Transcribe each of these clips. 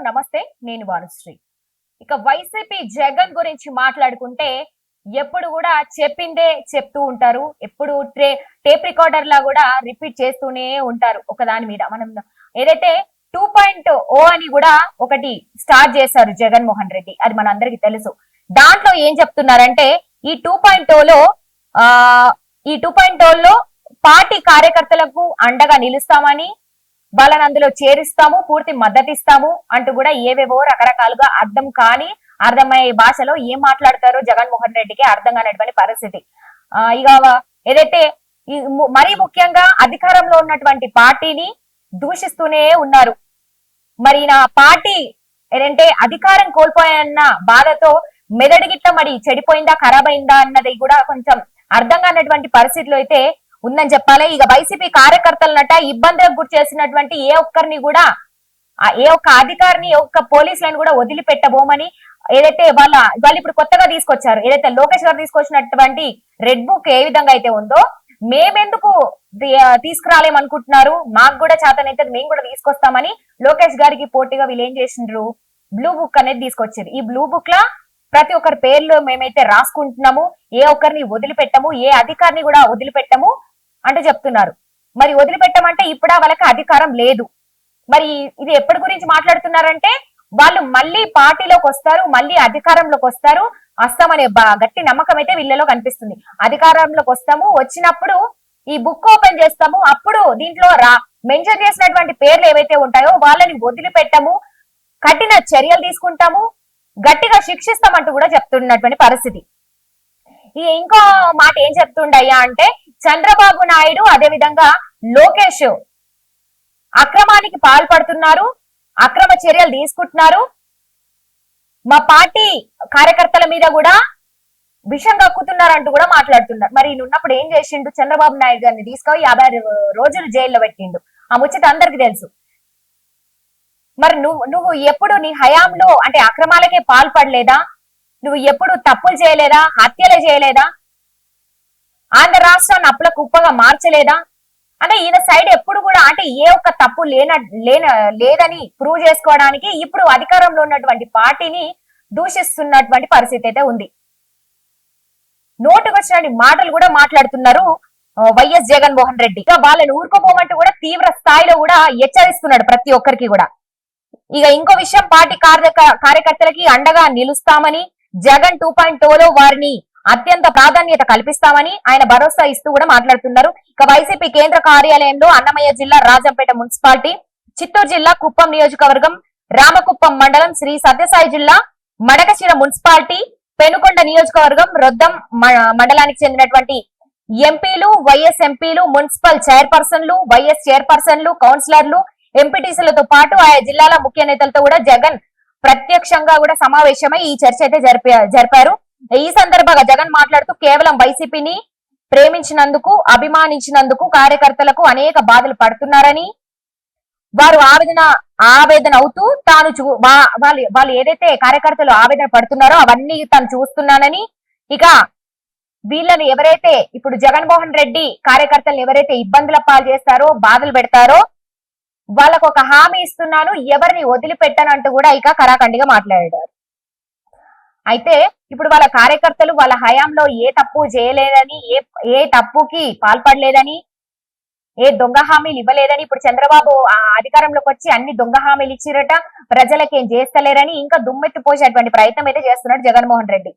నమస్తే. నేను వానుశ్రీ. ఇక వైసీపీ జగన్ గురించి మాట్లాడుకుంటే ఎప్పుడు కూడా చెప్పిందే చెప్తూ ఉంటారు. ఎప్పుడు టేప్ రికార్డర్ లా కూడా రిపీట్ చేస్తూనే ఉంటారు ఒకదాని మీద. మనం ఏదైతే 2.0 అని కూడా ఒకటి స్టార్ట్ చేశారు జగన్మోహన్ రెడ్డి, అది మనందరికీ తెలుసు. దాంట్లో ఏం చెప్తున్నారంటే ఈ 2.0లో ఈ 2.0లో పార్టీ కార్యకర్తలకు అండగా నిలుస్తామని, వాళ్ళని అందులో చేరుస్తాము, పూర్తి మద్దతు ఇస్తాము అంటూ కూడా ఏవేవో రకరకాలుగా అర్థమయ్యే భాషలో ఏం మాట్లాడతారో జగన్మోహన్ రెడ్డికి అర్థం కానటువంటి పరిస్థితి. ఇక ఏదైతే మరీ ముఖ్యంగా అధికారంలో ఉన్నటువంటి పార్టీని దూషిస్తూనే ఉన్నారు. మరి నా పార్టీ ఏంటంటే అధికారం కోల్పోయాన్న బాధతో మెదడుగిట్ల మరి చెడిపోయిందా, ఖరాబ్ అయిందా అన్నది కూడా కొంచెం అర్థం కానటువంటి పరిస్థితిలో అయితే ఉందని చెప్పాలి. ఇక వైసీపీ కార్యకర్తలనట ఇబ్బందులకు గురి చేసినటువంటి ఏ ఒక్కరిని కూడా, ఏ ఒక్క అధికారిని, ఏ ఒక్క పోలీసులను కూడా వదిలిపెట్టబోమని ఏదైతే వాళ్ళు ఇప్పుడు కొత్తగా తీసుకొచ్చారు, ఏదైతే లోకేష్ గారు తీసుకొచ్చినటువంటి రెడ్ బుక్ ఏ విధంగా అయితే ఉందో, మేమెందుకు తీసుకురాలేమనుకుంటున్నారు, మాకు కూడా చేతనైతే మేము కూడా తీసుకొస్తామని లోకేష్ గారికి పోటీగా వీళ్ళు ఏం చేసిండ్రు, బ్లూ బుక్ అనేది తీసుకొచ్చారు. ఈ బ్లూ బుక్ లా ప్రతి ఒక్కరి పేర్లు మేమైతే రాసుకుంటున్నాము, ఏ ఒక్కరిని వదిలిపెట్టము, ఏ అధికారిని కూడా వదిలిపెట్టము అంటూ చెప్తున్నారు. మరి వదిలిపెట్టమంటే ఇప్పుడు వాళ్ళకి అధికారం లేదు. మరి ఇది ఎప్పటి గురించి మాట్లాడుతున్నారంటే వాళ్ళు మళ్ళీ పార్టీలోకి వస్తారు, మళ్ళీ అధికారంలోకి వస్తారు, వస్తామనే గట్టి నమ్మకం అయితే వీళ్ళలో కనిపిస్తుంది. అధికారంలోకి వస్తాము, వచ్చినప్పుడు ఈ బుక్ ఓపెన్ చేస్తాము, అప్పుడు దీంట్లో మెన్షన్ చేసినటువంటి పేర్లు ఏవైతే ఉంటాయో వాళ్ళని వదిలిపెట్టము, కఠిన చర్యలు తీసుకుంటాము, గట్టిగా శిక్షిస్తామంటూ కూడా చెప్తున్నటువంటి పరిస్థితి. ఇంకో మాట ఏం చెప్తుండయ్యా అంటే చంద్రబాబు నాయుడు అదే విధంగా లోకేష్ అక్రమానికి పాల్పడుతున్నారు, అక్రమ చర్యలు తీసుకుంటున్నారు, మా పార్టీ కార్యకర్తల మీద కూడా విషం కక్కుతున్నారు అంటూ కూడా మాట్లాడుతున్నారు. మరి ఉన్నప్పుడు ఏం చేసిండు, చంద్రబాబు నాయుడు గారిని తీసుకొని 50 రోజులు జైల్లో పెట్టిండు. ఆ ముచ్చట అందరికి తెలుసు. మరి నువ్వు ఎప్పుడు నీ హయాంలో అంటే అక్రమాలకే పాల్పడలేదా, నువ్వు ఎప్పుడు తప్పులు చేయలేదా, హత్యలు చేయలేదా, ఆంధ్ర రాష్ట్రాన్ని అప్పుల కుప్పగా మార్చలేదా అంటే ఈయన సైడ్ ఎప్పుడు కూడా అంటే ఏ ఒక్క తప్పు లేదని ప్రూవ్ చేసుకోవడానికి ఇప్పుడు అధికారంలో ఉన్నటువంటి పార్టీని దూషిస్తున్నటువంటి పరిస్థితి అయితే ఉంది. నోటుకొచ్చినటువంటి మాటలు కూడా మాట్లాడుతున్నారు వైఎస్ జగన్మోహన్ రెడ్డి. వాళ్ళని ఊరుకోపోమంటూ కూడా తీవ్ర స్థాయిలో కూడా హెచ్చరిస్తున్నాడు ప్రతి ఒక్కరికి కూడా. ఇక ఇంకో విషయం, పార్టీ కార్యకర్తలకి అండగా నిలుస్తామని, జగన్ 2.0లో వారిని అత్యంత ప్రాధాన్యత కల్పిస్తామని ఆయన భరోసా ఇస్తూ కూడా మాట్లాడుతున్నారు. ఇక వైసీపీ కేంద్ర కార్యాలయంలో అన్నమయ్య జిల్లా రాజంపేట మున్సిపాలిటీ, చిత్తూరు జిల్లా కుప్పం నియోజకవర్గం రామకుప్పం మండలం, శ్రీ సత్యసాయి జిల్లా మడకశిర మున్సిపాలిటీ, పెనుకొండ నియోజకవర్గం రొద్దం మండలానికి చెందినటువంటి ఎంపీలు, వైఎస్ ఎంపీలు, మున్సిపల్ చైర్పర్సన్లు, వైఎస్ చైర్పర్సన్లు, కౌన్సిలర్లు, ఎంపీటీసీలతో పాటు ఆయా జిల్లాల ముఖ్య నేతలతో కూడా జగన్ ప్రత్యక్షంగా కూడా సమావేశమై ఈ చర్చ అయితే జరిపారు. ఈ సందర్భంగా జగన్ మాట్లాడుతూ కేవలం వైసీపీని ప్రేమించినందుకు, అభిమానించినందుకు కార్యకర్తలకు అనేక బాధలు పడుతున్నారని, వారు ఆవేదన అవుతూ వాళ్ళు ఏదైతే కార్యకర్తలు ఆవేదన పడుతున్నారో అవన్నీ తాను చూస్తున్నానని, ఇక వీళ్ళని ఎవరైతే ఇప్పుడు జగన్మోహన్ రెడ్డి కార్యకర్తలను ఎవరైతే ఇబ్బందుల పాలు చేస్తారో, బాధలు పెడతారో వాళ్ళకు ఒక హామీ ఇస్తున్నాను, ఎవరిని వదిలిపెట్టనంటూ కూడా ఇక కరాఖండిగా మాట్లాడారు. అయితే ఇప్పుడు వాళ్ళ కార్యకర్తలు వాళ్ళ హయాంలో ఏ తప్పు చేయలేదని, ఏ తప్పుకి పాల్పడలేదని, ఏ దొంగ హామీలు ఇవ్వలేదని, ఇప్పుడు చంద్రబాబు అధికారంలోకి వచ్చి అన్ని దొంగ హామీలు ఇచ్చిరట, ప్రజలకేం చేస్తలేరని ఇంకా దుమ్మెత్తిపోసేటువంటి ప్రయత్నం అయితే చేస్తున్నాడు జగన్మోహన్ రెడ్డి.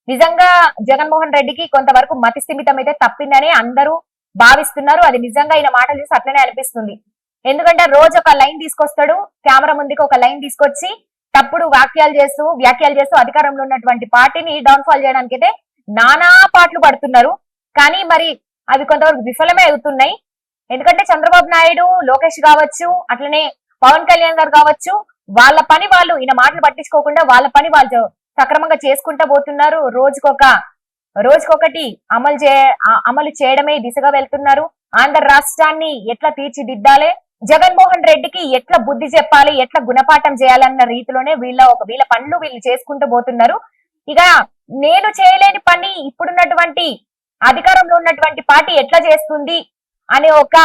నిజంగా జగన్మోహన్ రెడ్డికి కొంతవరకు మతి స్థిమితం అయితే తప్పిందని అందరూ భావిస్తున్నారు. అది నిజంగా ఈయన మాటలు చూసి అట్లనే అనిపిస్తుంది. ఎందుకంటే రోజు ఒక లైన్ తీసుకొస్తాడు, కెమెరా ముందుకు ఒక లైన్ తీసుకొచ్చి తప్పుడు వ్యాఖ్యలు చేస్తూ అధికారంలో ఉన్నటువంటి పార్టీని డౌన్ ఫాల్ చేయడానికి అయితే నానా పాటలు పడుతున్నారు. కానీ మరి అవి కొంతవరకు విఫలమే అవుతున్నాయి. ఎందుకంటే చంద్రబాబు నాయుడు, లోకేష్ కావచ్చు, అట్లనే పవన్ కళ్యాణ్ గారు కావచ్చు, వాళ్ళ పని వాళ్ళు, ఈయన మాటలు పట్టించుకోకుండా వాళ్ళ పని వాళ్ళు సక్రమంగా చేసుకుంటూ పోతున్నారు. రోజుకొకటి అమలు చేయడమే దిశగా వెళ్తున్నారు. ఆంధ్ర రాష్ట్రాన్ని ఎట్లా తీర్చిదిద్దాలి, జగన్మోహన్ రెడ్డికి ఎట్లా బుద్ధి చెప్పాలి, ఎట్లా గుణపాఠం చేయాలన్న రీతిలోనే వీళ్ళ పనులు వీళ్ళు చేసుకుంటూ పోతున్నారు. ఇక నేను చేయలేని పని ఇప్పుడున్నటువంటి అధికారంలో ఉన్నటువంటి పార్టీ ఎట్లా చేస్తుంది అనే ఒక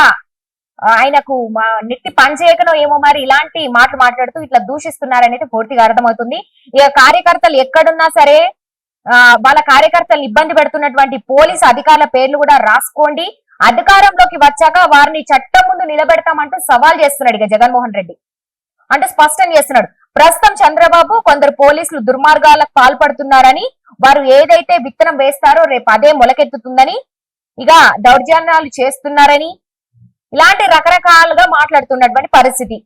ఆయనకు నెత్తి పని చేయకనో ఏమో మరి ఇలాంటి మాటలు మాట్లాడుతూ ఇట్లా దూషిస్తున్నారనేది పూర్తిగా అర్థమవుతుంది. ఇక కార్యకర్తలు ఎక్కడున్నా సరే వాళ్ళ కార్యకర్తలు ఇబ్బంది పెడుతున్నటువంటి పోలీసు అధికారుల పేర్లు కూడా రాసుకోండి, అధికారంలోకి వచ్చాక వారిని చట్టం ముందు నిలబెడతామంటూ సవాల్ చేస్తున్నాడు ఇక జగన్మోహన్ రెడ్డి. అంటే స్పష్టం చేస్తున్నాడు, ప్రస్తుతం చంద్రబాబు కొందరు పోలీసులు దుర్మార్గాలకు పాల్పడుతున్నారని, వారు ఏదైతే విత్తనం వేస్తారో రేపు అదే మొలకెత్తుతుందని, ఇక దౌర్జన్యాలు చేస్తున్నారని, ఇలాంటి రకరకాలుగా మాట్లాడుతున్నటువంటి పరిస్థితి.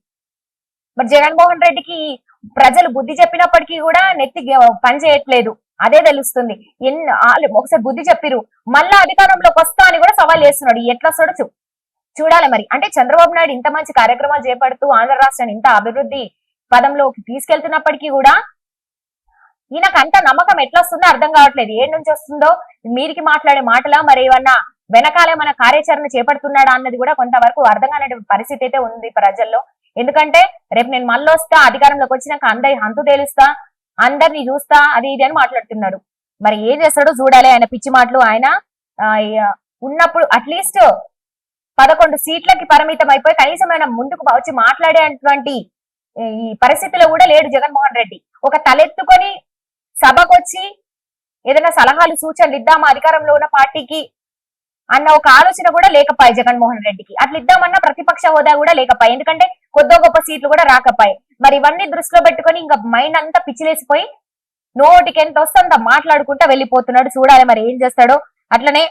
మరి జగన్మోహన్ రెడ్డికి ప్రజలు బుద్ధి చెప్పినప్పటికీ కూడా నెత్తి పని చేయట్లేదు, అదే తెలుస్తుంది. ఒకసారి బుద్ధి చెప్పిరు, మళ్ళా అధికారంలోకి వస్తా అని కూడా సవాల్ చేస్తున్నాడు. ఎట్లా వస్తాడో చూడాలి మరి. అంటే చంద్రబాబు నాయుడు ఇంత మంచి కార్యక్రమాలు చేపడుతూ ఆంధ్ర రాష్ట్రాన్ని ఇంత అభివృద్ధి పదంలోకి తీసుకెళ్తున్నప్పటికీ కూడా ఈయనకు అంత నమ్మకం ఎట్లా వస్తుందో అర్థం కావట్లేదు. ఏడు నుంచి వస్తుందో మీరికి మాట్లాడే మాటలా, మరి ఏమన్నా వెనకాలే మన కార్యాచరణ చేపడుతున్నాడా అన్నది కూడా కొంతవరకు అర్థం కాని పరిస్థితి అయితే ఉంది ప్రజల్లో. ఎందుకంటే రేపు నేను మళ్ళీ వస్తా, అధికారంలోకి వచ్చినాక అందరి హంతు తేలుస్తా, అందరినీ చూస్తా, అది ఇది అని మాట్లాడుతున్నారు. మరి ఏం చేస్తాడో చూడాలి. ఆయన పిచ్చి మాటలు ఆయన ఉన్నప్పుడు అట్లీస్ట్ 11 సీట్లకి పరిమితం అయిపోయి కనీసం ఆయన ముందుకు వచ్చి మాట్లాడేటువంటి ఈ పరిస్థితిలో కూడా లేడు జగన్మోహన్ రెడ్డి. ఒక తలెత్తుకొని సభకొచ్చి ఏదైనా సలహాలు సూచనలు ఇద్దామా అధికారంలో ఉన్న పార్టీకి అన్న ఒక ఆలోచన కూడా లేకపోయి జగన్మోహన్ రెడ్డికి. అట్లా ఇద్దామన్న ప్రతిపక్ష హోదా కూడా లేకపోయి, ఎందుకంటే కొద్దో గొప్ప సీట్లు కూడా రాకపోయి. మరి ఇవన్నీ దృష్టిలో పెట్టుకొని ఇంకా మైండ్ అంతా పిచ్చిలేసిపోయి నోటికి ఎంత వస్తే అంత మాట్లాడుకుంటా వెళ్ళిపోతున్నాడు. చూడాలి మరి ఏం చేస్తాడో. అట్లనే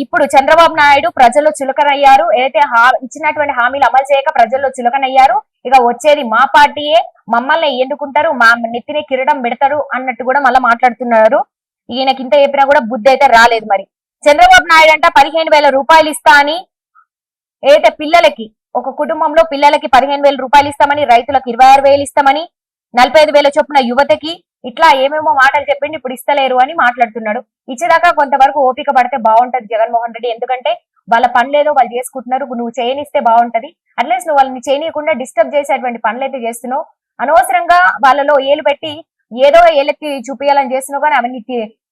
ఇప్పుడు చంద్రబాబు నాయుడు ప్రజల్లో చులకనయ్యారు, ఏదైతే ఇచ్చినటువంటి హామీలు అమలు చేయక ప్రజల్లో చులకనయ్యారు, ఇక వచ్చేది మా పార్టీయే, మమ్మల్ని ఎన్నుకుంటారు, మా నెత్తినే కిరీటం పెడతారు అన్నట్టు కూడా మళ్ళీ మాట్లాడుతున్నారు. ఈయనకి ఇంత చెప్పినా కూడా బుద్ధి అయితే రాలేదు. మరి చంద్రబాబు నాయుడు అంట 15,000 రూపాయలు ఇస్తా అని, ఏదైతే పిల్లలకి ఒక కుటుంబంలో పిల్లలకి 15,000 రూపాయలు ఇస్తామని, రైతులకు 26,000 ఇస్తామని, 45,000 చొప్పున యువతకి, ఇట్లా ఏమేమో మాటలు చెప్పిండి ఇప్పుడు ఇస్తలేరు అని మాట్లాడుతున్నాడు. ఇచ్చేదాకా కొంతవరకు ఓపిక పడితే బాగుంటది జగన్మోహన్ రెడ్డి, ఎందుకంటే వాళ్ళ పనులేదో వాళ్ళు చేసుకుంటున్నారు, నువ్వు చేయనిస్తే బాగుంటది. అట్లీస్ట్ నువ్వు వాళ్ళని చేయనీయకుండా డిస్టర్బ్ చేసేటువంటి పనులు అయితే చేస్తున్నావు, అనవసరంగా వాళ్ళలో ఏలు పెట్టి ఏదో ఏలెత్తి చూపించాలని చేస్తున్నావు, కానీ అవన్నీ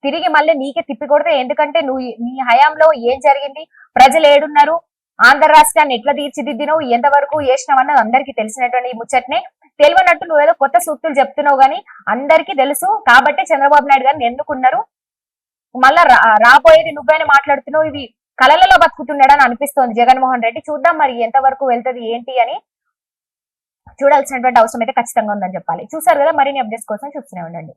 తిరిగి మళ్ళీ నీకే తిప్పి కొడితే. ఎందుకంటే నువ్వు నీ హయాంలో ఏం జరిగింది, ప్రజలు ఏడున్నారు, ఆంధ్ర రాష్ట్రాన్ని ఎట్లా తీర్చిదిద్దినావు, ఎంతవరకు చేసినావు అన్నది అందరికీ తెలిసినటువంటి ముచ్చట్నే. తెలియనట్టు నువ్వేదో కొత్త సూక్తులు చెప్తున్నావు గానీ అందరికీ తెలుసు. కాబట్టి చంద్రబాబు నాయుడు గారిని ఎన్నుకున్నారు, మళ్ళా రాబోయేది నువ్వైనా మాట్లాడుతున్నావు. ఇవి కళలలో బతుకుతున్నాడని అనిపిస్తోంది జగన్మోహన్ రెడ్డి. చూద్దాం మరి ఎంతవరకు వెళ్తుంది ఏంటి అని చూడాల్సినటువంటి అవసరం అయితే ఖచ్చితంగా ఉందని చెప్పాలి. చూసారు కదా, మరిన్ని అప్డేట్స్ కోసం చూస్తూనే ఉండండి.